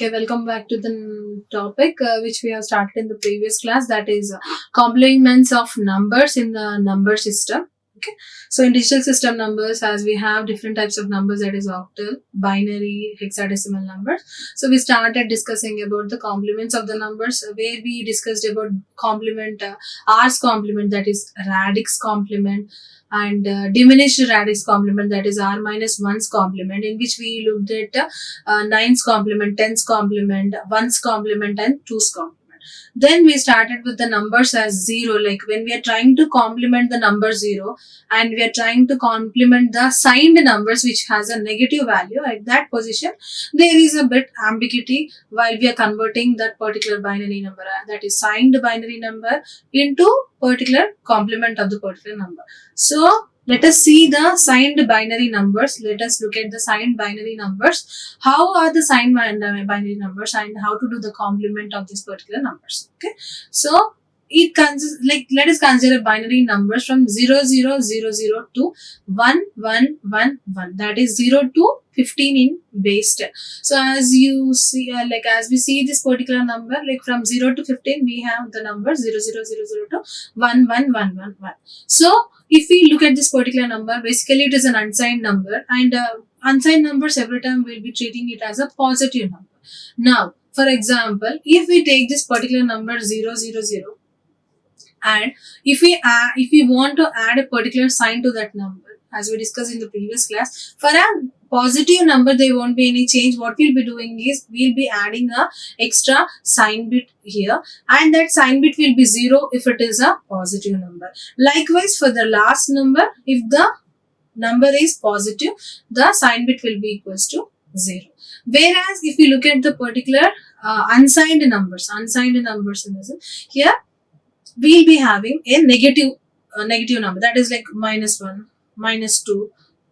Okay, welcome back to the topic which we have started in the previous class, that is complements of numbers in the number system. Okay, so in digital system numbers, as we have different types of numbers, that is octal, binary, hexadecimal numbers. So we started discussing about the complements of the numbers, where we discussed about complement, R's complement, that is radix complement, and diminished radix complement, that is r minus 1's complement, in which we looked at 9's complement, 10's complement, 1's complement, and 2's complement. Then we started with the numbers as 0, like when we are trying to complement the number 0 and we are trying to complement the signed numbers which has a negative value, at that position there is a bit ambiguity while we are converting that particular binary number, that is signed binary number, into particular complement of the particular number. So let us see the signed binary numbers. Let us look at the signed binary numbers. How are the signed binary numbers and how to do the complement of these particular numbers. Okay. So it consists, like, let us consider binary numbers from 0000 to 1111. That is 0 to 15 in base 10. So as you see, as we see this particular number, like from 0 to 15, we have the number 0000 to 11111. So if we look at this particular number, basically it is an unsigned number, and unsigned numbers every time we'll be treating it as a positive number. Now, for example, if we take this particular number 000, and if we want to add a particular sign to that number, as we discussed in the previous class, for a positive number there won't be any change. What we'll be doing is we'll be adding a extra sign bit here, and that sign bit will be 0 if it is a positive number. Likewise, for the last number, if the number is positive, the sign bit will be equals to 0. Whereas if we look at the particular unsigned numbers in this, here we'll be having a negative number, that is like -1, -2,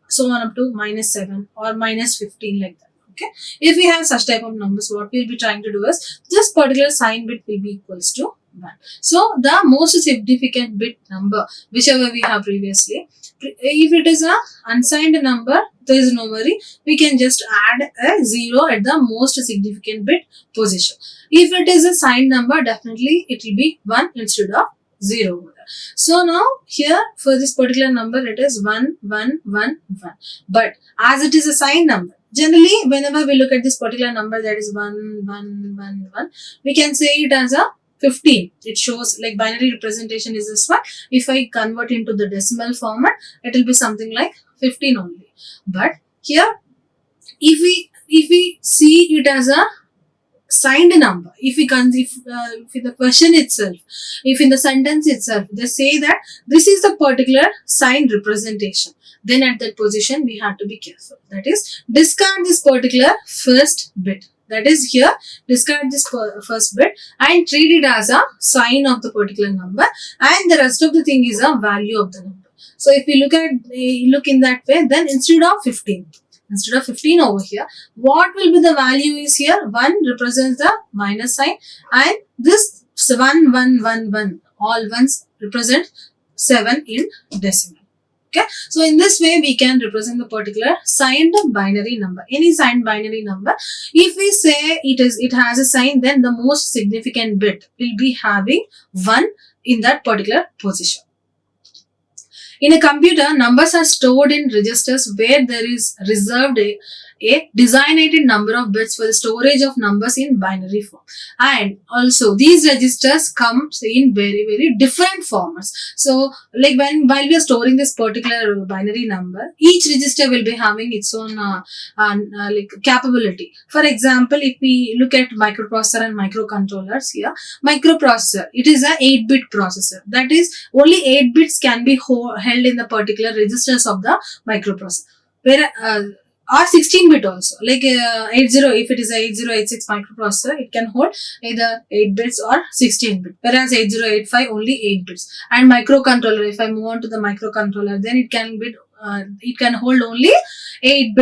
so on up to -7 or -15, like that. Okay, if we have such type of numbers, what we'll be trying to do is this particular sign bit will be equals to 1. So the most significant bit number, whichever we have previously, if it is a unsigned number, there is no worry, we can just add a 0 at the most significant bit position. If it is a signed number, definitely it will be 1 instead of 0. So now here for this particular number, it is 1111. But as it is a signed number, generally whenever we look at this particular number, that is 1111, we can say it as a 15. It shows, like, binary representation is this one. If I convert into the decimal format, it will be something like 15 only. But here, if we see it as a signed number, if in the question itself, if in the sentence itself they say that this is the particular signed representation, then at that position we have to be careful. That is, discard this particular first bit. That is, here discard this first bit and treat it as a sign of the particular number, and the rest of the thing is a value of the number. So if we look in that way, then instead of 15 over here, what will be the value is here? 1 represents the minus sign, and this 1111, all ones represent 7 in decimal. Okay, so in this way we can represent the particular signed binary number. Any signed binary number, if we say it has a sign, then the most significant bit will be having 1 in that particular position. In a computer, numbers are stored in registers where there is reserved a designated number of bits for the storage of numbers in binary form. And also these registers come in very, very different formats. So like while we are storing this particular binary number, each register will be having its own like capability. For example, if we look at microprocessor and microcontrollers here, microprocessor, it is a 8-bit processor. That is, only 8 bits can be held in the particular registers of the microprocessor. Where or 16-bit also, like 80, if it is a 8086 microprocessor, it can hold either 8 bits or 16-bit, whereas 8085 only 8 bits. And microcontroller, if I move on to the microcontroller, then it can hold only 8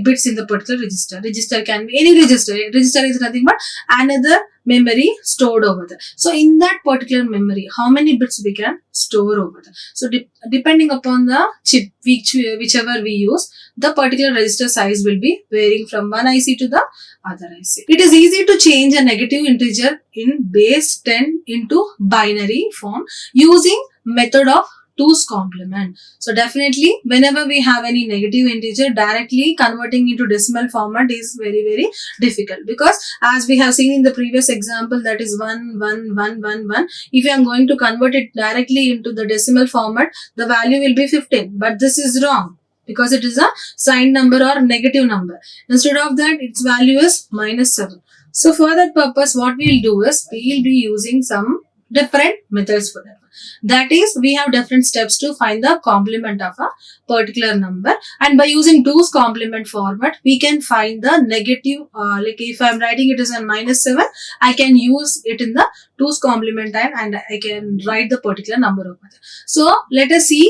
bits in the particular register. Register can be any register. Register is nothing but another memory stored over there. So in that particular memory, how many bits we can store over there. So depending upon the chip, whichever we use, the particular register size will be varying from one IC to the other IC. It is easy to change a negative integer in base 10 into binary form using method of 2's complement. So definitely whenever we have any negative integer, directly converting into decimal format is very difficult, because as we have seen in the previous example, that is 1 1 1 1 1. If I am going to convert it directly into the decimal format, the value will be 15, but this is wrong because it is a signed number or negative number. Instead of that, its value is -7. So for that purpose, what we will do is we will be using some different methods for that. That is, we have different steps to find the complement of a particular number, and by using 2's complement format, we can find the negative, like if I am writing it as a -7, I can use it in the 2's complement time and I can write the particular number over there. So let us see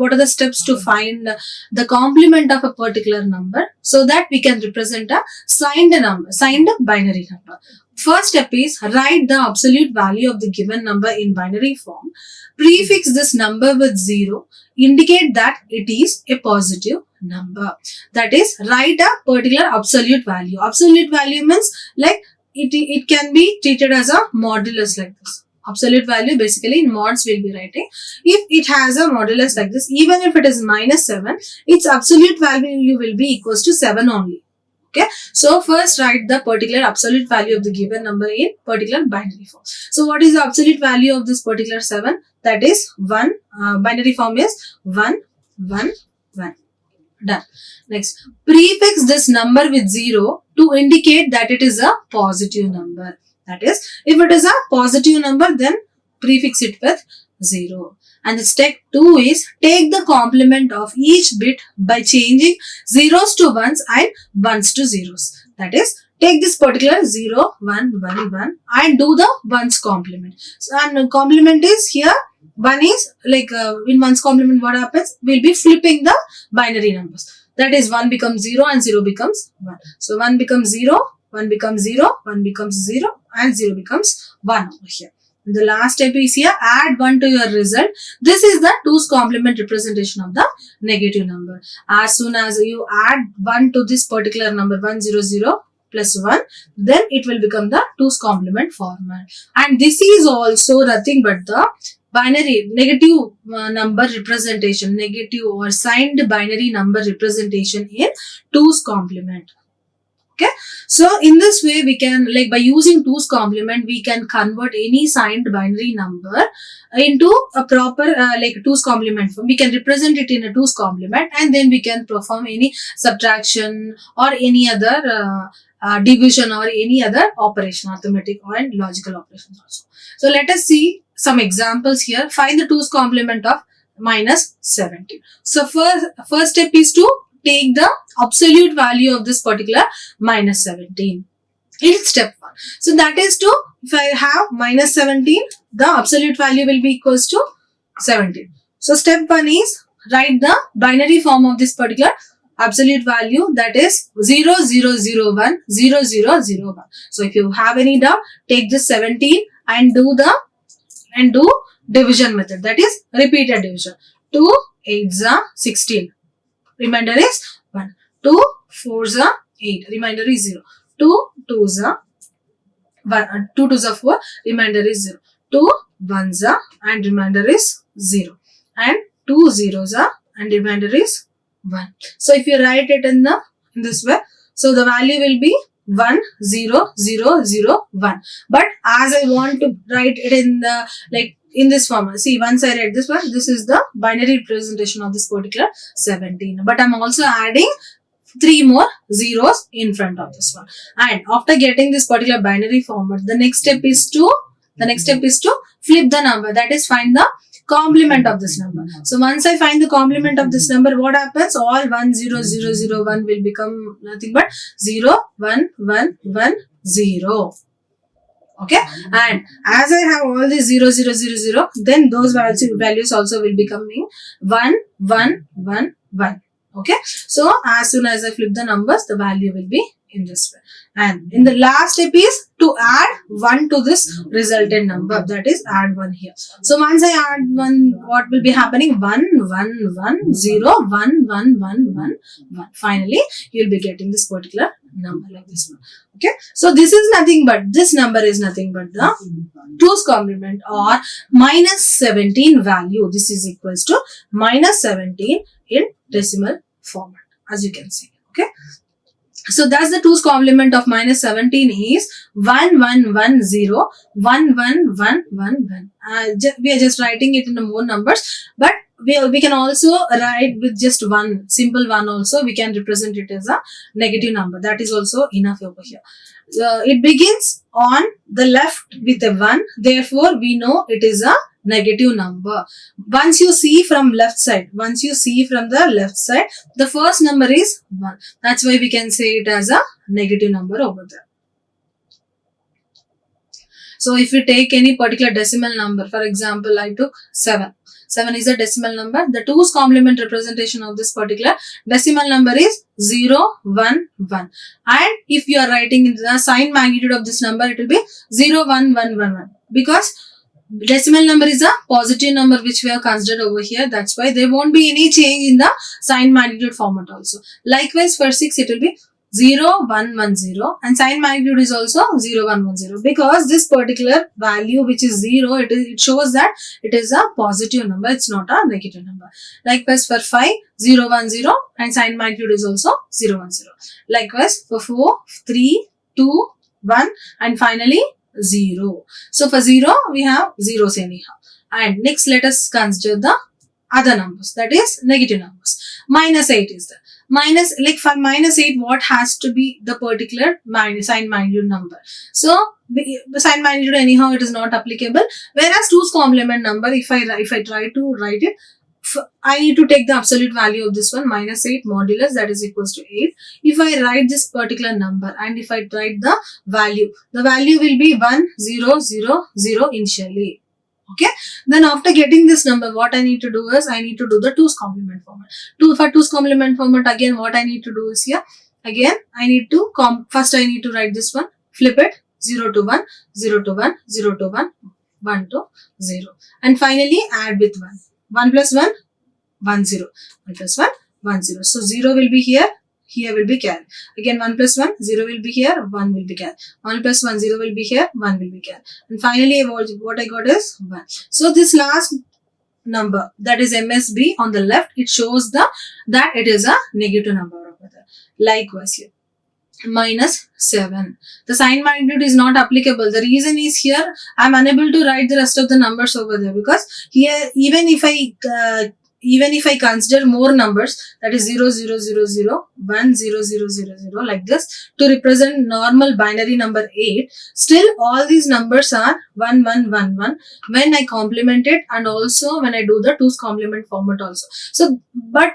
what are the steps to find the complement of a particular number, so that we can represent a signed binary number. First step is write the absolute value of the given number in binary form. Prefix this number with 0. Indicate that it is a positive number. That is, write a particular absolute value. Absolute value means like it can be treated as a modulus like this. Absolute value basically in mods we'll be writing. If it has a modulus like this, even if it is -7, its absolute value will be equals to 7 only. Okay, so first write the particular absolute value of the given number in particular binary form. So what is the absolute value of this particular 7? That is 1. Binary form is 1 1 1. Done. Next, prefix this number with 0 to indicate that it is a positive number. That is, if it is a positive number, then prefix it with 0. And the step 2 is take the complement of each bit by changing zeros to ones and ones to zeros. That is, take this particular 0, 1, 1, 1 and do the ones complement. So, and complement is here, 1 is like in ones complement what happens? We'll be flipping the binary numbers. That is, 1 becomes 0 and 0 becomes 1. So 1 becomes 0, 1 becomes 0, 1 becomes 0 and 0 becomes 1 over here. The last step is here, add 1 to your result. This is the 2's complement representation of the negative number. As soon as you add 1 to this particular number, 100 plus 1, then it will become the 2's complement format. And this is also nothing but the binary negative number representation, negative or signed binary number representation in 2's complement. Okay, so in this way we can, like by using 2's complement, we can convert any signed binary number into a proper like 2's complement form. We can represent it in a 2's complement, and then we can perform any subtraction or any other division or any other operation, arithmetic and logical operations also. So let us see some examples here. Find the 2's complement of -17. So first step is to take the absolute value of this particular -17 in step 1. So that is to, if I have -17, the absolute value will be equals to 17. So step 1 is write the binary form of this particular absolute value, that is 0001 0001. So if you have any doubt, take this 17 and do division method, that is repeated division. 2 8s are 16. Remainder is 1. 2 4s are 8. Remainder is 0. 2 2s are 1. 2 2s are 4. Remainder is 0. 2 1s are and remainder is 0. And 2 zeros are and remainder is 1. So if you write it in this way, so the value will be 1 0 0 0 1. But as I want to write it in the in this form, see, once I read this one, this is the binary representation of this particular 17. But I'm also adding 3 more zeros in front of this one. And after getting this particular binary format, the next step is to flip the number. That is, find the complement of this number. So once I find the complement of this number, what happens? All 1 0 0 0 1 will become nothing but 0 1 1 1 0. Okay, and as I have all these 0 0 0 0, then those values also will be becoming 1 1 1 1. Okay, so as soon as I flip the numbers, the value will be in this way. And in the last step is to add 1 to this resultant number, that is add 1 here. So once I add 1, what will be happening? 1 1 1 0 1 1 1 1 1. Finally you will be getting this particular number like this one. Okay, so this is nothing but, this number is nothing but the 2's complement or minus 17 value. This is equals to minus 17 in decimal format, as you can see. Okay, so thus the 2's complement of minus 17 is 1110 1111. We are just writing it in the more numbers, but we can also write with just one simple one also. We can represent it as a negative number. That is also enough over here. It begins on the left with a 1. Therefore, we know it is a negative number. Once you see from the left side, the first number is 1. That's why we can say it as a negative number over there. So if we take any particular decimal number, for example, I took 7. 7 is a decimal number. The 2's complement representation of this particular decimal number is 0, 1, 1. And if you are writing the sign magnitude of this number, it will be 0, 1, 1, 1, 1. Because decimal number is a positive number which we have considered over here. That's why there won't be any change in the sign magnitude format also. Likewise for 6, it will be 0, 1, 1, 0, and sign magnitude is also 0, 1, 1, 0, because this particular value which is 0, it shows that it is a positive number, it's not a negative number. Likewise for 5, 0, 1, 0, and sign magnitude is also 0, 1, 0. Likewise for 4, 3, 2, 1, and finally 0. So for 0, we have zeros anyhow. And next let us consider the other numbers, that is negative numbers. Minus 8 is there. Minus, like for minus 8, what has to be the particular sign magnitude number? So the sign magnitude anyhow it is not applicable. Whereas 2's complement number, if I try to write it, I need to take the absolute value of this one, minus 8 modulus, that is equals to 8. If I write this particular number and if I write the value will be 1, 0, 0, 0 initially. Okay, then after getting this number, what I need to do is I need to do the 2's complement format. For 2's complement format, again what I need to do is here, again I need to first I need to write this one, flip it, 0 to 1, 0 to 1, 0 to 1, 1 to 0, and finally add with 1. 1 plus 1, 1, 0, 1 plus 1, 1, 0. So 0 will be here will be carry. Again 1 plus 1, 0 will be here, 1 will be carry. 1 plus 1, 0 will be here, 1 will be carry. And finally what I got is 1. So this last number, that is MSB on the left, it shows that it is a negative number over there. Likewise here, minus 7. The sign magnitude is not applicable. The reason is here I am unable to write the rest of the numbers over there, because here even if I consider more numbers, that is 0, 0, 0, 0, 1, 0, 0, 0, 0, like this, to represent normal binary number 8, still all these numbers are 1, 1, 1, 1 when I complement it, and also when I do the 2's complement format also. So, but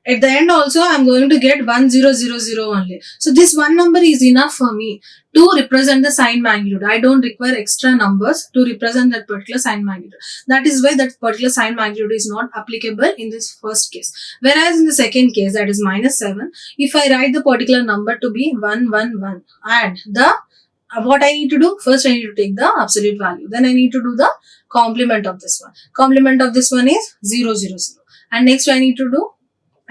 at the end also I am going to get 1, 0, 0, 0 only. So this one number is enough for me to represent the sign magnitude. I don't require extra numbers to represent that particular sign magnitude. That is why that particular sign magnitude is not applicable in this first case. Whereas in the second case, that is minus 7, if I write the particular number to be 1, 1, 1, and what I need to do, first I need to take the absolute value. Then I need to do the complement of this one. Complement of this one is 0, 0, 0. And next I need to do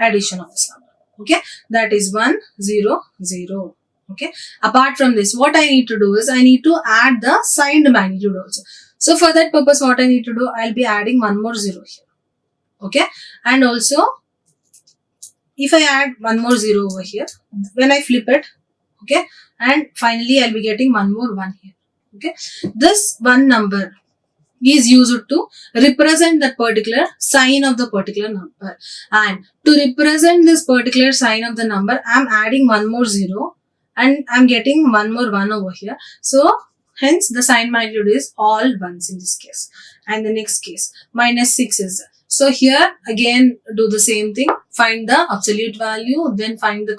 addition of this number. Okay, that is 1, 0, 0. Okay, apart from this, what I need to do is I need to add the signed magnitude also. So for that purpose, what I need to do, I'll be adding one more 0 here. Okay, and also if I add one more 0 over here, when I flip it, okay, and finally I'll be getting one more 1 here. Okay, this one number is used to represent that particular sign of the particular number, and to represent this particular sign of the number, I'm adding one more 0 and I'm getting one more 1 over here. So hence the sign magnitude is all 1s in this case. And the next case, minus 6 is there. So here again do the same thing. Find the absolute value, then find the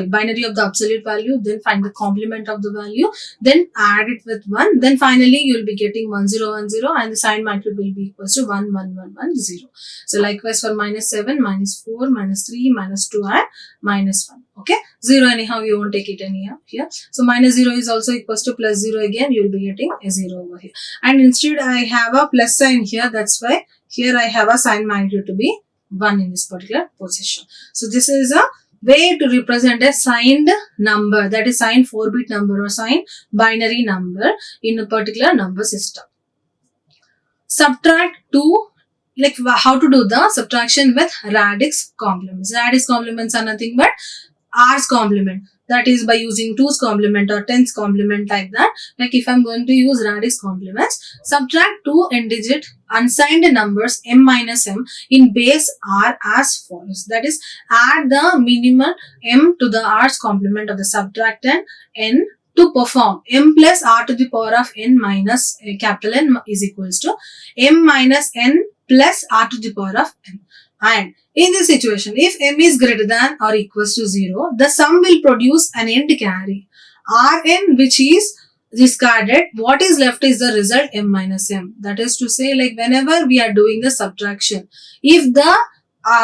binary of the absolute value, then find the complement of the value, then add it with 1, then finally you will be getting 1010 and the sign magnitude will be equals to 11110. So likewise for -7, -4, -3, -2 and -1. Okay, 0 anyhow you won't take it anyhow here. So -0 is also equals to +0 again, you will be getting a 0 over here. And instead I have a plus sign here, that's why here I have a sign magnitude to be 1 in this particular position. So this is a way to represent a signed number, that is signed 4-bit number or signed binary number in a particular number system. Subtract 2, like how to do the subtraction with radix complements. Radix complements are nothing but r's complement, that is by using 2's complement or 10's complement, like that. Like if I'm going to use radix complements, subtract 2 n-digit unsigned numbers m minus m in base r as follows. That is, add the minimum m to the r's complement of the subtractant n to perform m plus r to the power of n minus capital N is equals to m minus n plus r to the power of n. And in this situation, if m is greater than or equals to 0, the sum will produce an end carry. Rn which is discarded, what is left is the result m minus m. That is to say, like whenever we are doing the subtraction, if the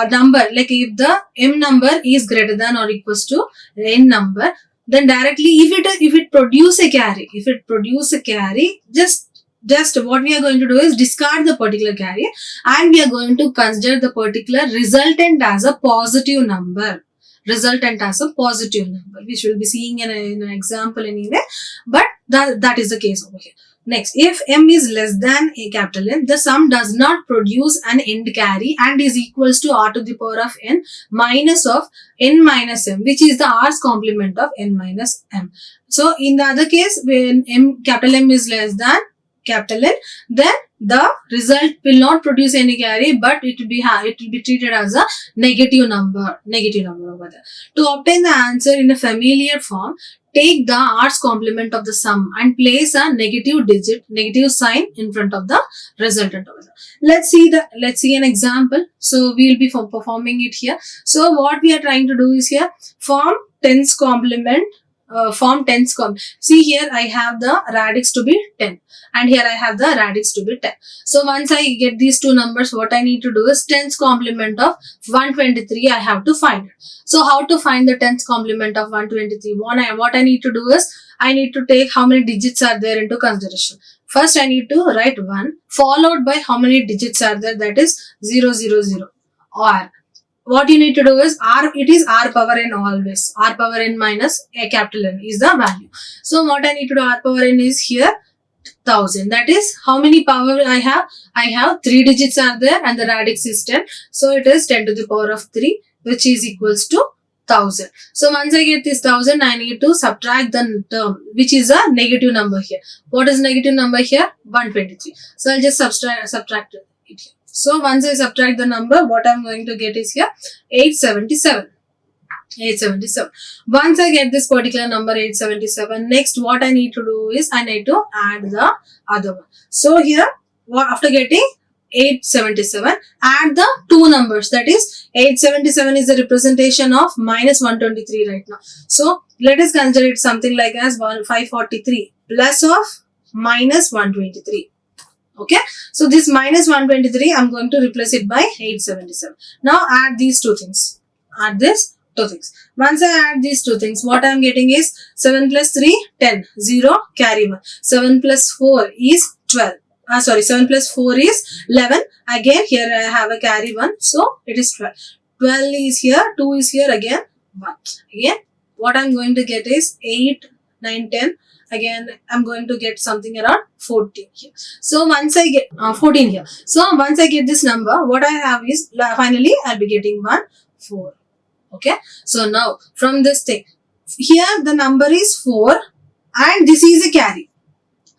number, like if the m number is greater than or equals to n number, then directly if it produce a carry, just what we are going to do is discard the particular carry and we are going to consider the particular resultant as a positive number. Which we'll be seeing in an example anyway, but that is the case over here. Next, if m is less than a capital N, the sum does not produce an end carry and is equals to r to the power of n minus of n minus m, which is the r's complement of n minus m. So in the other case, when capital M is less than capital N, then the result will not produce any carry, but it will be treated as a negative number over there. To obtain the answer in a familiar form, take the r's complement of the sum and place a negative sign in front of the resultant over there. Let's see an example. So we will be performing it here. So what we are trying to do is here, form 10's complement. See here I have the radix to be 10 and here I have the radix to be 10. So once I get these two numbers, what I need to do is 10's complement of 123 I have to find it. So how to find the 10's complement of 123? What I need to do is, I need to take how many digits are there into consideration. First I need to write 1 followed by how many digits are there, that is 000, or what you need to do is it is r power n always. R power n minus a capital N is the value. So what I need to do, r power n is here 1000. That is how many power I have? I have 3 digits are there and the radix is 10. So it is 10 to the power of 3, which is equals to 1000. So once I get this 1000, I need to subtract the term which is a negative number here. What is negative number here? 123. So I'll just subtract it here. So once I subtract the number, what I'm going to get is here 877. Once I get this particular number 877, next what I need to do is I need to add the other one. So here, after getting 877, add the two numbers, that is 877 is the representation of minus 123 right now. So let us consider it something like as 543 plus of minus 123. Okay, so this minus 123, I'm going to replace it by 877. Now add these two things. Once I add these two things, what I'm getting is 7 plus 3, 10, 0, carry 1. 7 plus 4 is 12. 7 plus 4 is 11. Again, here I have a carry 1. So it is 12. 12 is here, 2 is here, again 1. Again, what I'm going to get is 8, 9, 10. Again, I'm going to get something around 14 here. So once I get 14 here. So once I get this number, what I have is finally I'll be getting 1, 4. Okay. So now from this thing, here the number is 4 and this is a carry.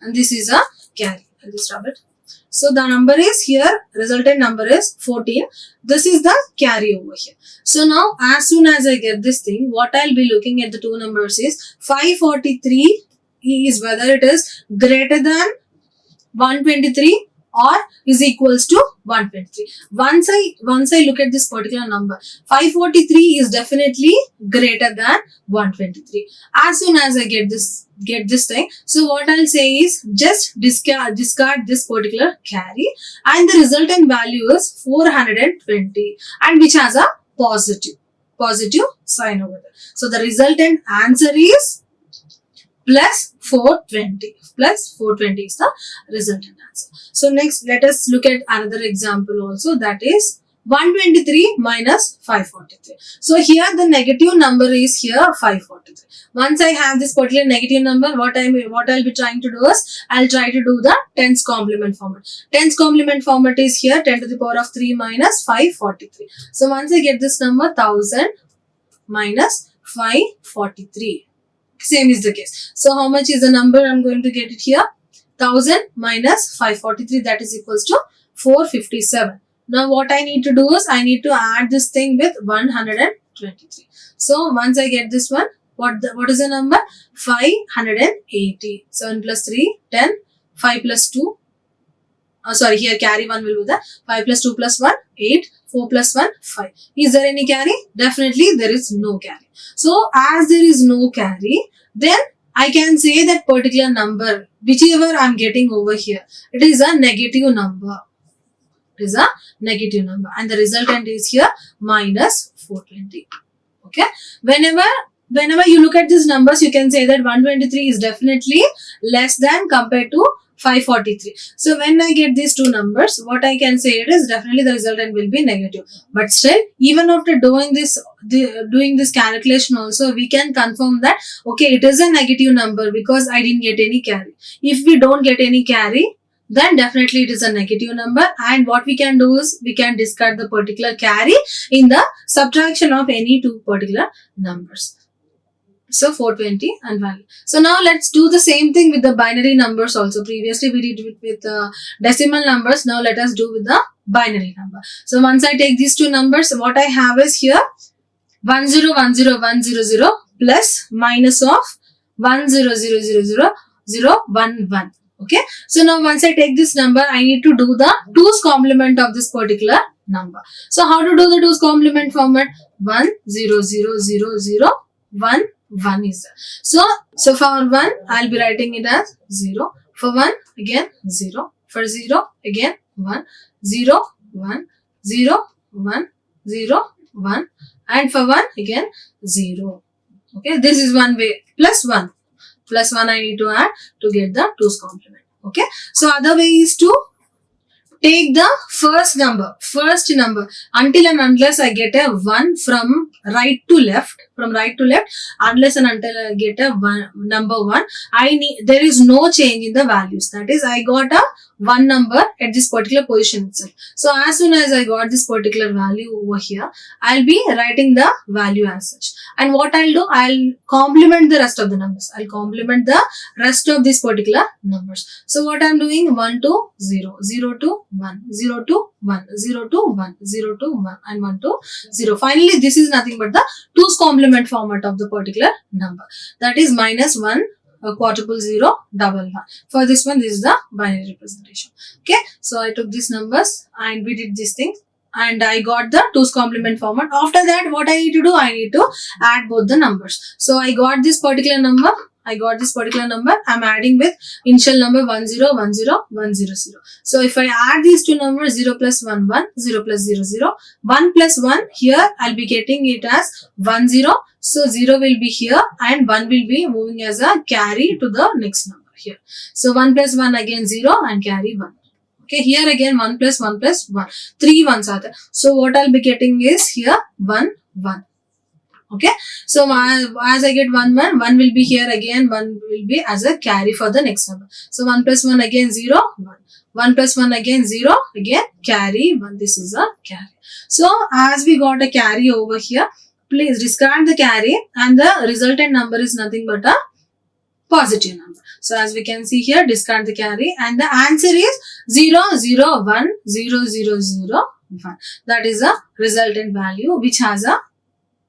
And this is a carry. I'll just rub it. So the number is here, resultant number is 14. This is the carry over here. So now as soon as I get this thing, what I'll be looking at the two numbers is 543 is whether it is greater than 123 or is equals to 123. Once I look at this particular number, 543 is definitely greater than 123. As soon as I get this thing, so what I'll say is just discard this particular carry, and the resultant value is 420, and which has a positive sign over there. So the resultant answer is plus 420. Plus 420 is the resultant answer. So next, let us look at another example also, that is 123 minus 543. So here the negative number is here 543. Once I have this particular negative number, what I'll be trying to do is, I'll try to do the tens complement format. Tens complement format is here 10 to the power of 3 minus 543. So once I get this number, 1000 minus 543. Same is the case. So how much is the number I'm going to get it here? 1000 minus 543, that is equals to 457. Now what I need to do is, I need to add this thing with 123. So once I get this one, what is the number? 580. 7 plus 3, 10. 5 plus 2. Sorry, here carry 1 will be the 5 plus 2 plus 1, 8. 4 plus 1, 5. Is there any carry? Definitely there is no carry. So as there is no carry, then I can say that particular number, whichever I am getting over here, it is a negative number. It is a negative number, and the resultant is here minus 420. Okay. Whenever you look at these numbers, you can say that 123 is definitely less than compared to 543. So when I get these two numbers, what I can say it is definitely the resultant will be negative. But still, even after doing this calculation also, we can confirm that okay, it is a negative number because I didn't get any carry. If we don't get any carry, then definitely it is a negative number, and what we can do is we can discard the particular carry in the subtraction of any two particular numbers. So 420 and value. So now let's do the same thing with the binary numbers also. Previously we did it with decimal numbers. Now let us do with the binary number. So once I take these two numbers, what I have is here 101010 plus minus of 10000011. Okay. So now once I take this number, I need to do the 2's complement of this particular number. So how to do the 2's complement format? 1000011 is there. So for 1, I'll be writing it as 0. For 1, again 0. For 0, again 1. 0, 1, 0, 1, 0, 1. And for 1, again 0. Okay, this is one way. Plus 1. Plus 1 I need to add to get the 2's complement. Okay, so other way is to take the first number until and unless I get a 1 from right to left, unless and until I get a number 1, there is no change in the values. That is, I got a 1 number at this particular position itself. So as soon as I got this particular value over here, I'll be writing the value as such. And what I'll do, I'll complement the rest of the numbers. I'll complement the rest of these particular numbers. So what I'm doing, 1 to 0, 0 to 1, 0 to 1, 0 to 1, 0 to 1, and 1 to 0. Finally, this is nothing but the 2's complement format of the particular number. That is minus 1, quadruple 0, double 1. For this one, this is the binary representation. Okay. So I took these numbers and we did this thing, and I got the 2's complement format. After that, what I need to do, I need to add both the numbers. So I got this particular number. I'm adding with initial number 1010100. So if I add these two numbers, 0 plus 1, 1, 0 plus 0, 0, 1 plus 1, here I'll be getting it as 1, 0. So 0 will be here and 1 will be moving as a carry to the next number here. So 1 plus 1 again 0 and carry 1. Okay, here again 1 plus 1 plus 1. 3 ones are there. So what I'll be getting is here 1, 1. Okay, so as I get 1, 1, 1 will be here again, 1 will be as a carry for the next number. So 1 plus 1 again 0, 1. 1 plus 1 again 0, again carry 1. This is a carry. So as we got a carry over here, please discard the carry and the resultant number is nothing but a positive number. So as we can see here, discard the carry and the answer is 0, 0, 1, 0, 0, 0, 1. That is a resultant value which has a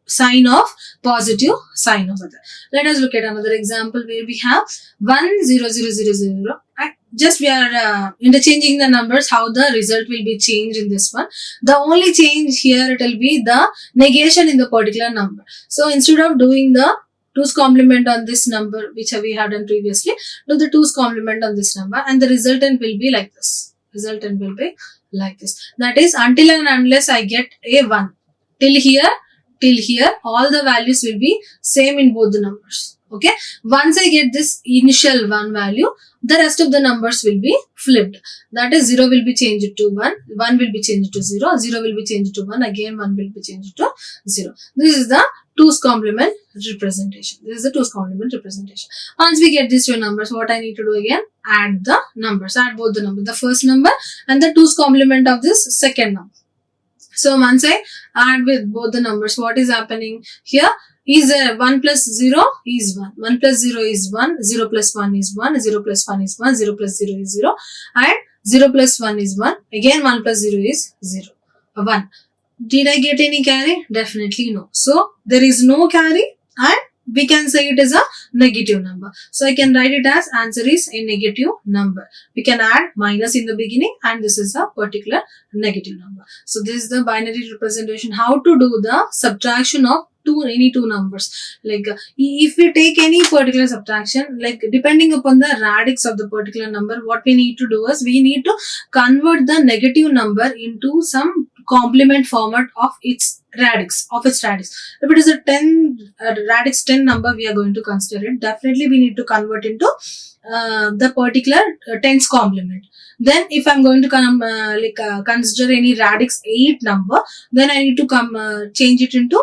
sign of positive sign over there. Let us look at another example where we have 10000. And just we are interchanging the numbers, how the result will be changed in this one. The only change here, it will be the negation in the particular number. So instead of doing the 2's complement on this number, which we had done previously, do the 2's complement on this number, and the resultant will be like this. Resultant will be like this. That is, until and unless I get a 1. Till here, all the values will be same in both the numbers. Okay. Once I get this initial 1 value, the rest of the numbers will be flipped. That is, 0 will be changed to 1, 1 will be changed to 0, 0 will be changed to 1, again 1 will be changed to 0. This is the 2's complement representation. This is the 2's complement representation. Once we get these two numbers, what I need to do again? Add the numbers. Add both the numbers. The first number and the 2's complement of this second number. So once I add with both the numbers, what is happening here? Is 1 plus 0 is 1. 1 plus 0 is 1. 0 plus 1 is 1. 0 plus 1 is 1. 0 plus 0 is 0. And 0 plus 1 is 1. Again 1 plus 0 is 0. 1. Did I get any carry? Definitely no. So there is no carry, and we can say it is a negative number. So I can write it as answer is a negative number. We can add minus in the beginning, and this is a particular negative number. So this is the binary representation. How to do the subtraction of any two numbers. Like if we take any particular subtraction, like depending upon the radix of the particular number, what we need to do is we need to convert the negative number into some complement format of its radix. If it is a 10 radix 10 number, we are going to consider it. Definitely we need to convert into the particular 10's complement. Then if I'm going to consider any radix 8 number, then I need to change it into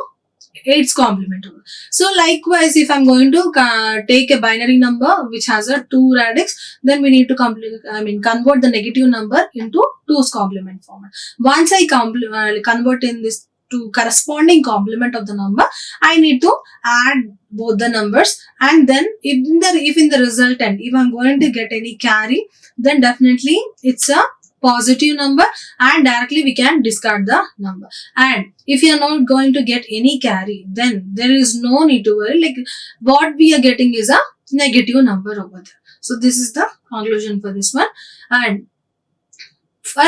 8's complement. So likewise, if I'm going to take a binary number which has a 2 radix, then we need to convert the negative number into 2's complement format. Once I convert in this to corresponding complement of the number, I need to add both the numbers, and then if in the resultant, if I'm going to get any carry, then definitely it's a positive number, and directly we can discard the number. And if you are not going to get any carry, then there is no need to worry. Like what we are getting is a negative number over there. So this is the conclusion for this one. And for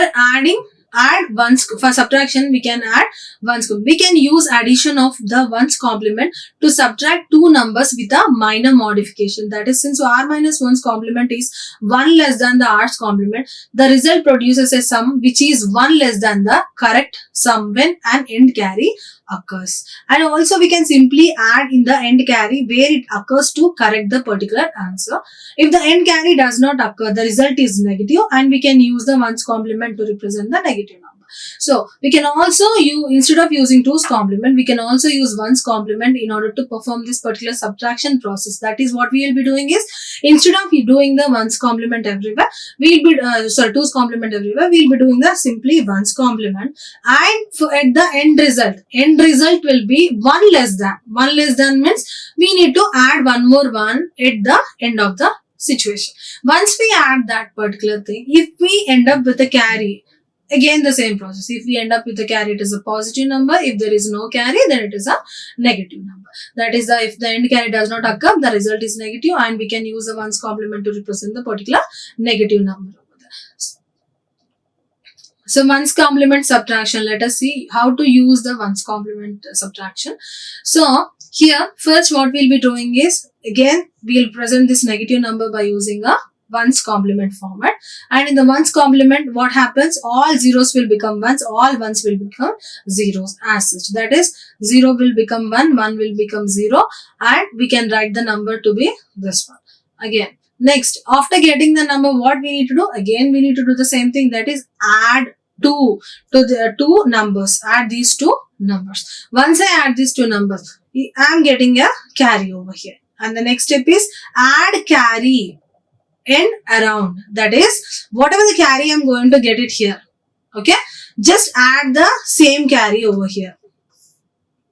for subtraction, we can add ones. We can use addition of the ones complement to subtract two numbers with a minor modification. That is, since r minus 1's complement is 1 less than the r's complement, the result produces a sum which is 1 less than the correct sum when an end carry occurs. And also we can simply add in the end carry where it occurs to correct the particular answer. If the end carry does not occur, the result is negative, and we can use the ones complement to represent the negative number. So we can also instead of using 2's complement, we can also use 1's complement in order to perform this particular subtraction process. That is, what we will be doing is, instead of doing the 1's complement everywhere, we will be 2's complement everywhere, we will be doing the simply 1's complement, and at the end result will be 1 less than. 1 less than means we need to add one more 1 at the end of the situation. Once we add that particular thing, if we end up with a carry, again the same process. If we end up with a carry, it is a positive number. If there is no carry, then it is a negative number. That is, if the end carry does not occur, the result is negative, and we can use the 1's complement to represent the particular negative number over there. So 1's complement subtraction, let us see how to use the 1's complement subtraction. So here, first what we'll be doing is, again, we'll present this negative number by using a 1's complement format. And in the 1's complement, what happens? All zeros will become 1s, all 1s will become zeros as such. That is, 0 will become 1, 1 will become 0, and we can write the number to be this one. Again, next, after getting the number, what we need to do? Again, we need to do the same thing, that is, add 2 to the two numbers. Add these two numbers. Once I add these two numbers, I am getting a carry over here. And the next step is add carry and around. That is, whatever the carry, I am going to get it here. Okay, just add the same carry over here.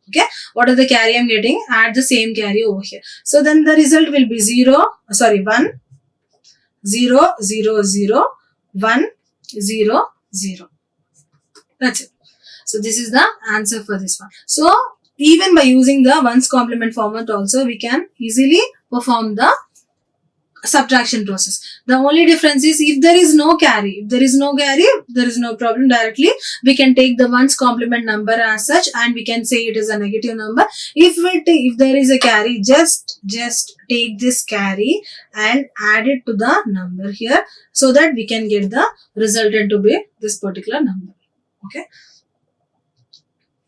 Okay, what are the carry I am getting? Add the same carry over here. So then the result will be 1, 0, 0, 0, 1, 0, 0. That's it. So this is the answer for this one. So even by using the ones complement format also, we can easily perform the subtraction process. The only difference is if there is no carry, there is no problem. Directly we can take the ones complement number as such and we can say it is a negative number. If there is a carry, just take this carry and add it to the number here, so that we can get the resultant to be this particular number. Okay,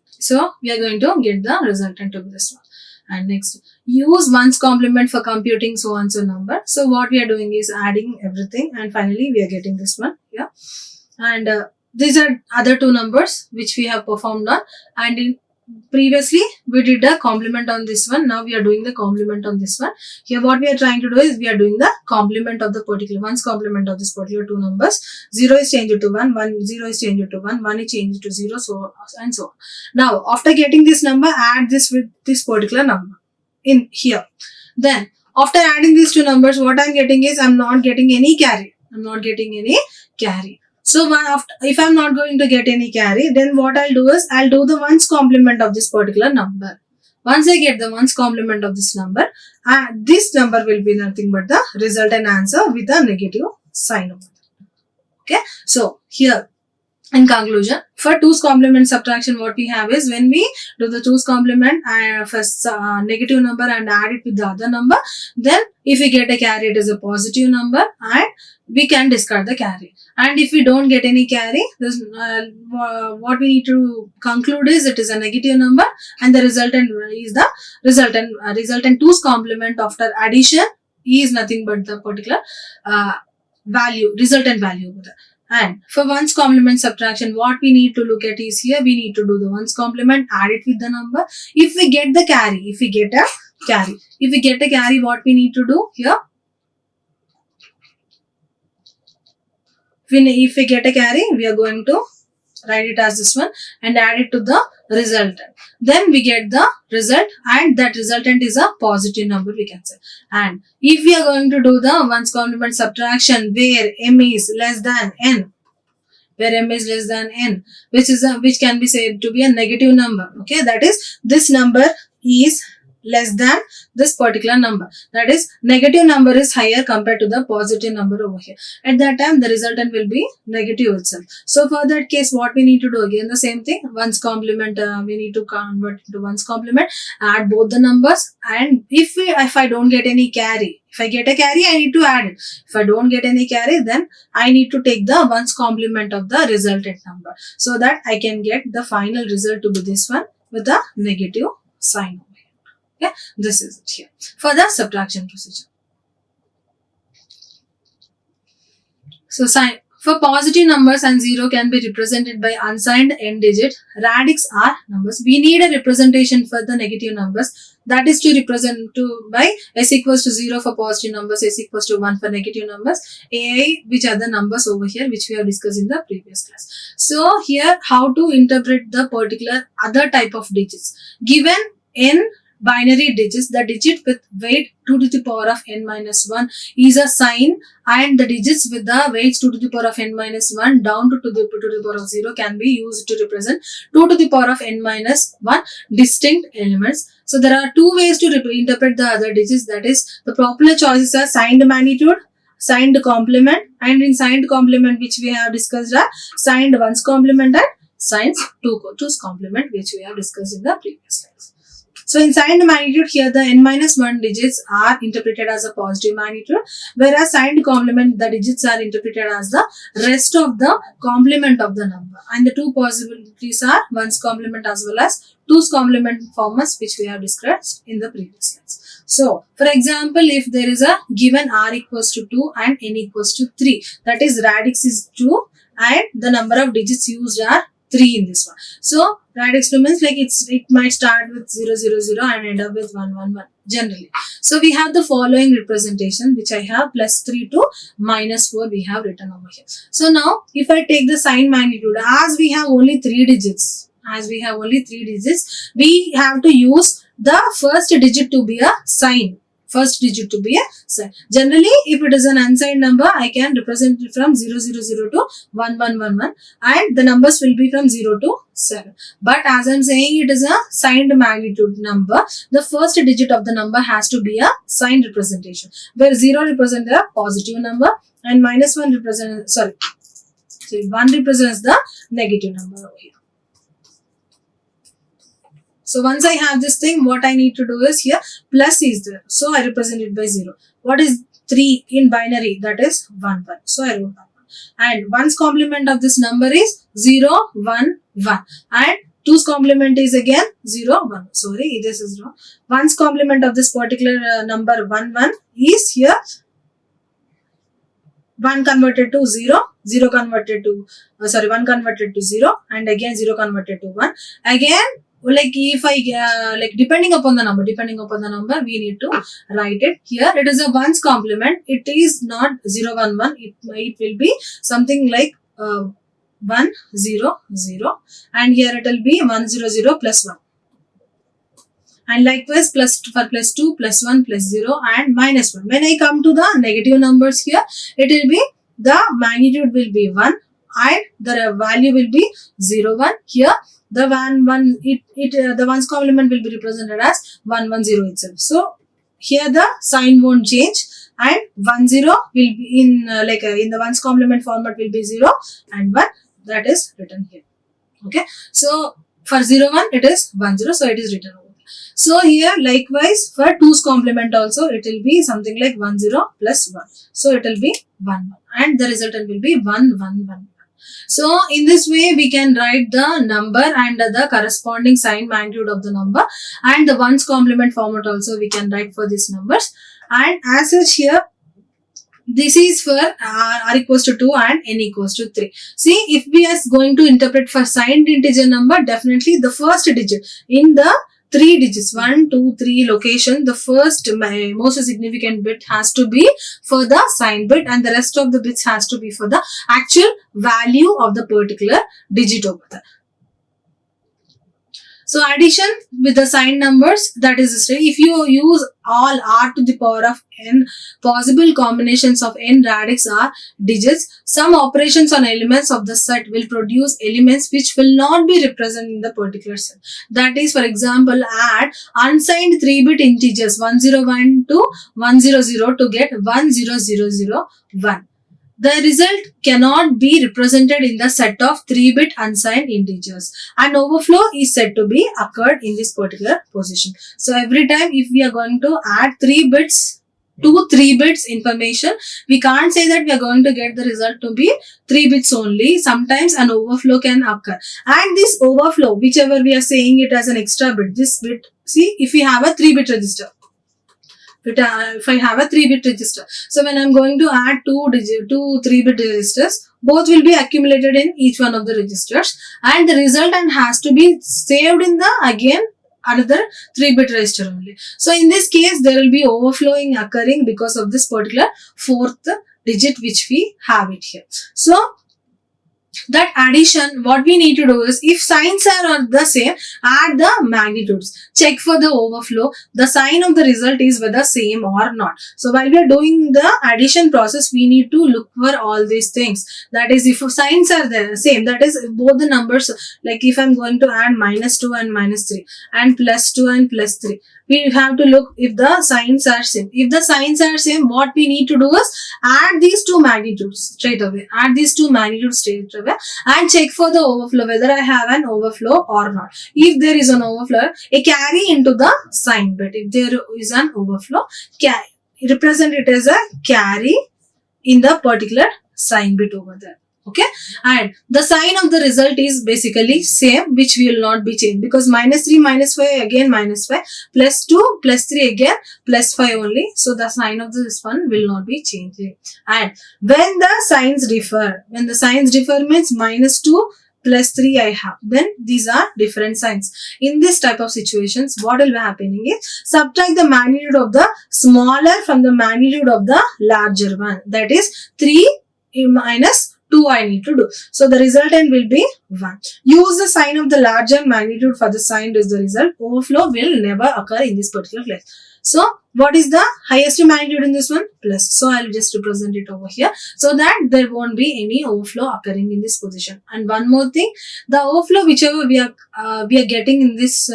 so we are going to get the resultant to be this one. And next, use ones complement for computing so and so number. So what we are doing is adding everything and finally we are getting this one. Yeah, and these are other two numbers which we have performed on, and in previously we did the complement on this one. Now we are doing the complement on this one. Here what we are trying to do is we are doing the complement of the particular ones complement of this particular two numbers. 0 is changed to 1, 0 is changed to 1, 1 is changed to 0, so and so on. Now after getting this number, add this with this particular number in here. Then after adding these two numbers, what I'm getting is I'm not getting any carry. So if I'm not going to get any carry, then what I'll do is I'll do the ones complement of this particular number. Once I get the ones complement of this number will be nothing but the resultant answer with a negative sign over there. Okay, so here in conclusion, for 2's complement subtraction, what we have is when we do the 2's complement first negative number and add it with the other number, then if we get a carry, it is a positive number and we can discard the carry. And if we don't get any carry, this, what we need to conclude is it is a negative number and the resultant is the resultant 2's complement after addition is nothing but the particular resultant value over there. And for ones complement subtraction, what we need to look at is here we need to do the ones complement, add it with the number. If we get the carry, if we get a carry, what we need to do here? If we get a carry, we are going to write it as this one and add it to the resultant. Then we get the result and that resultant is a positive number, we can say. And if we are going to do the ones complement subtraction where m is less than n, which can be said to be a negative number. Okay, that is this number is less than this particular number. That is negative number is higher compared to the positive number over here. At that time the resultant will be negative itself. So for that case, what we need to do, again the same thing, ones complement, we need to convert into ones complement, add both the numbers, and if I don't get any carry, if I get a carry, I need to add it. If I don't get any carry, then I need to take the ones complement of the resultant number, so that I can get the final result to be this one with a negative sign. Yeah, this is it here for the subtraction procedure. So for positive numbers and 0 can be represented by unsigned n digit. Radix are numbers. We need a representation for the negative numbers, that is to represent by s equals to 0 for positive numbers, s equals to 1 for negative numbers, ai which are the numbers over here which we have discussed in the previous class. So here how to interpret the particular other type of digits. Given n binary digits, the digit with weight 2 to the power of n minus 1 is a sign, and the digits with the weights 2 to the power of n minus 1 down to the power of 0 can be used to represent 2 to the power of n minus 1 distinct elements. So there are two ways to interpret the other digits, that is the popular choices are signed magnitude, signed complement, and in signed complement which we have discussed are signed ones complement and signed 2's complement which we have discussed in the previous slides. So in signed magnitude, here the n minus 1 digits are interpreted as a positive magnitude, whereas signed complement, the digits are interpreted as the rest of the complement of the number. And the two possibilities are ones complement as well as 2's complement formats which we have discussed in the previous slides. So for example, if there is a given r equals to 2 and n equals to 3, that is radix is 2 and the number of digits used are 3 in this one. So radix means like it might start with 0 0 0 and end up with 1 1 1 generally. So we have the following representation which I have plus 3 to minus 4 we have written over here. So now if I take the sign magnitude, as we have only 3 digits, we have to use the first digit to be a sign. First digit to be a sign. Generally, if it is an unsigned number, I can represent it from 0000 to 1111 and the numbers will be from 0 to 7. But as I am saying, it is a signed magnitude number. The first digit of the number has to be a signed representation, where 0 represents a positive number and minus 1 represents, 1 represents the negative number over here. So once I have this thing, what I need to do is here plus is there. So I represent it by 0. What is 3 in binary? That is 1, 1. So I wrote that one. And 1's complement of this number is 0, 1, 1. And 2's complement is again 0, 1. Sorry, this is wrong. 1's complement of this particular number 1, 1 is here 1 converted to 0, 0 converted to, 1 converted to 0 and again 0 converted to 1. Again, like if I like depending upon the number we need to write it here. It is a 1's complement. It is not 0 1 1. It will be something like 1 0 0 and here it will be 1 0 0 plus 1. And likewise for plus 2 plus 1 plus 0 and minus 1. When I come to the negative numbers here, it will be the magnitude will be 1 and the value will be 0 1. Here the 1 1 the 1's complement will be represented as 1 1 0 itself. So here the sign won't change and 1 0 will be in in the 1's complement format will be 0 and 1, that is written here. Okay, so for 0 1 it is 1 0, so it is written over. So here likewise for 2's complement also it will be something like 1 0 plus 1. So it will be 1 1 and the resultant will be 1 1 1. So in this way we can write the number and the corresponding sign magnitude of the number, and the 1's complement format also we can write for these numbers. And as such here this is for r equals to 2 and n equals to 3. See, if we are going to interpret for signed integer number, definitely the first digit in the 3 digits 1 2 3 location, the first most significant bit has to be for the signed bit and the rest of the bits has to be for the actual value of the particular digit over there. So addition with the signed numbers, that is to say, if you use all r to the power of n possible combinations of n radix r digits, some operations on elements of the set will produce elements which will not be represented in the particular set. That is, for example, add unsigned 3-bit integers 101 to 100 to get 10001. The result cannot be represented in the set of 3-bit unsigned integers. An overflow is said to be occurred in this particular position. So every time if we are going to add 3 bits to 3 bits information, we can't say that we are going to get the result to be 3 bits only. Sometimes an overflow can occur. And this overflow, whichever we are saying it as an extra bit, this bit, see, if we have a 3-bit register. If I have a 3-bit register, so when I am going to add two 3-bit registers, both will be accumulated in each one of the registers and the resultant has to be saved in the again another 3-bit register only. So in this case there will be overflowing occurring because of this particular 4th digit which we have it here. So that addition, what we need to do is, if signs are the same, add the magnitudes. Check for the overflow. The sign of the result is whether same or not. So while we are doing the addition process, we need to look for all these things. That is, if signs are the same, that is both the numbers, like if I am going to add -2 and -3 and +2 and +3. We have to look if the signs are same. If the signs are same, what we need to do is add these two magnitudes straight away. Add these two magnitudes straight away and check for the overflow, whether I have an overflow or not. If there is an overflow, a carry into the sign bit. If there is an overflow, represent it as a carry in the particular sign bit over there. Okay, and the sign of the result is basically same, which will not be changed, because -3 -5 again -5, +2 +3 again +5 only. So the sign of this one will not be changing. And when the signs differ, means -2 +3 I have, then these are different signs. In this type of situations, what will be happening is, subtract the magnitude of the smaller from the magnitude of the larger one. That is 3 minus 2 I need to do. So the resultant will be 1. Use the sign of the larger magnitude for the sign is the result. Overflow will never occur in this particular case. So what is the highest magnitude in this one? Plus. So I'll just represent it over here so that there won't be any overflow occurring in this position. And one more thing, the overflow whichever we are getting in this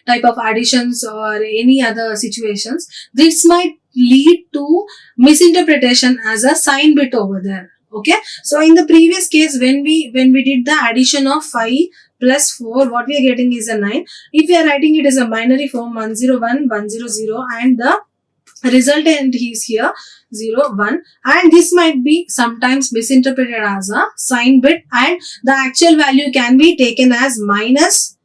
type of additions or any other situations, this might lead to misinterpretation as a sign bit over there. Okay, so in the previous case, when we did the addition of 5 plus 4, what we are getting is a 9. If we are writing it as a binary form 101 100 and the resultant is here 0 1, and this might be sometimes misinterpreted as a sign bit and the actual value can be taken as minus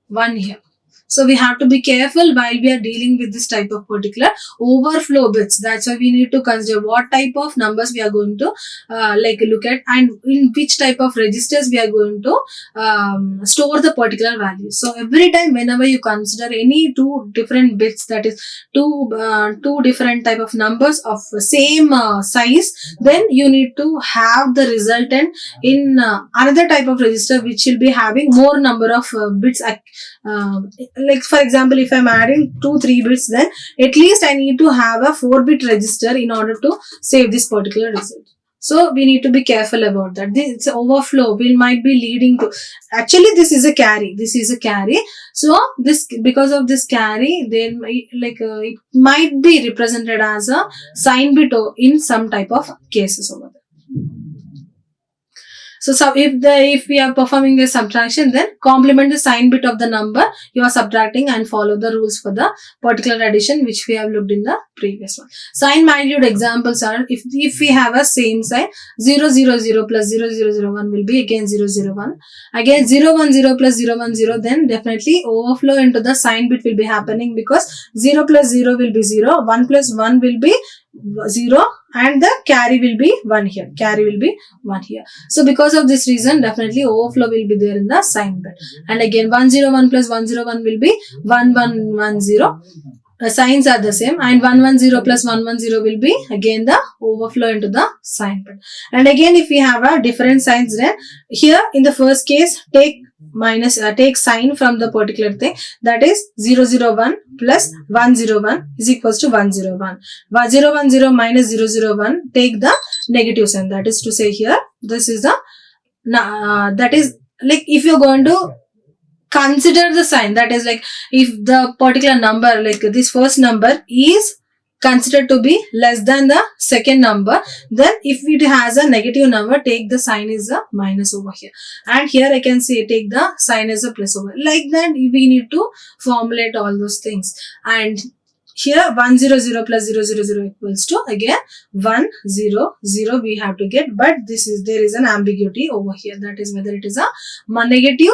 1 here. So we have to be careful while we are dealing with this type of particular overflow bits. That's why we need to consider what type of numbers we are going to look at and in which type of registers we are going to store the particular value. So every time whenever you consider any two different bits, that is two different type of numbers of same size, then you need to have the resultant in another type of register which will be having more number of bits. Like for example, if I'm adding 2-3 bits, then at least I need to have a 4-bit register in order to save this particular result. So we need to be careful about that. This overflow might be leading to, actually this is a carry. This is a carry. So this, because of this carry, then it might be represented as a sign bit in some type of cases over there. So if we are performing a subtraction, then complement the sign bit of the number you are subtracting and follow the rules for the particular addition which we have looked in the previous one. Sign magnitude examples are, if we have a same sign, 000 plus 0001 will be again 001. Again 010 plus 010, then definitely overflow into the sign bit will be happening because 0 plus 0 will be 0, 1 plus 1 will be 0 and the carry will be 1 here. Carry will be 1 here. So because of this reason, definitely overflow will be there in the sign bit. And again 101 plus 101 will be 1110. The signs are the same, and 110 plus 110 will be again the overflow into the sign bit. And again if we have a different signs, then here in the first case take sign from the particular thing, that is 001 plus 101 is equals to 101. 010 minus 001, take the negative sign. That is to say here, this is the that is like if you're going to consider the sign, that is like if the particular number, like this first number is considered to be less than the second number, then if it has a negative number, take the sign as a minus over here, and here I can say take the sign as a plus over. Like that we need to formulate all those things. And here 100 plus 000 equals to again 100 we have to get, but there is an ambiguity over here, that is whether it is a negative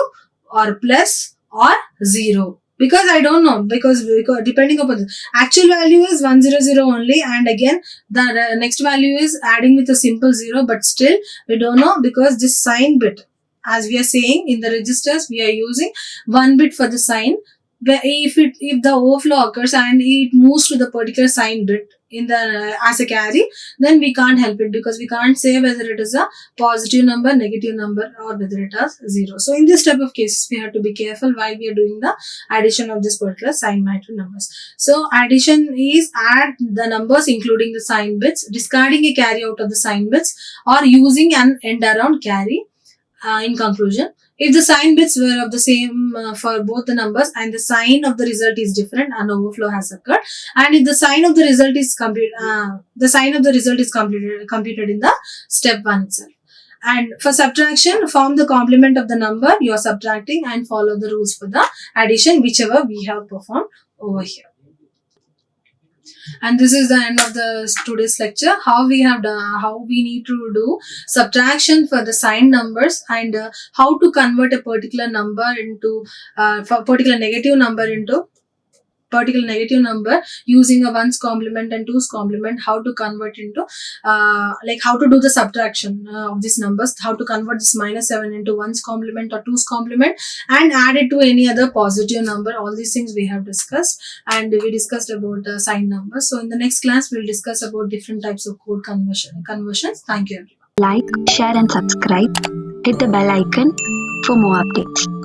or plus or 0. Because I don't know, because depending upon the actual value is 100 only, and again the next value is adding with a simple 0, but still we don't know because this sign bit, as we are saying in the registers, we are using 1 bit for the sign. If the overflow occurs and it moves to the particular sign bit in the as a carry, then we can't help it because we can't say whether it is a positive number, negative number, or whether it is 0. So in this type of cases, we have to be careful while we are doing the addition of this particular sign magnitude numbers. So addition is add the numbers including the sign bits, discarding a carry out of the sign bits, or using an end around carry. In conclusion, if the sign bits were of the same for both the numbers and the sign of the result is different, an overflow has occurred. And if the sign of the result is computed in the step 1 itself. And for subtraction, form the complement of the number you are subtracting and follow the rules for the addition whichever we have performed over here. And this is the end of the today's lecture, how we need to do subtraction for the signed numbers, and how to convert a particular number into particular negative number using a 1's complement and 2's complement, how to convert into how to do the subtraction of these numbers, how to convert this -7 into 1's complement or 2's complement and add it to any other positive number. All these things we have discussed, and we discussed about sign numbers. So in the next class we'll discuss about different types of code conversions. Thank you everyone. Like, share and subscribe. Hit the bell icon for more updates.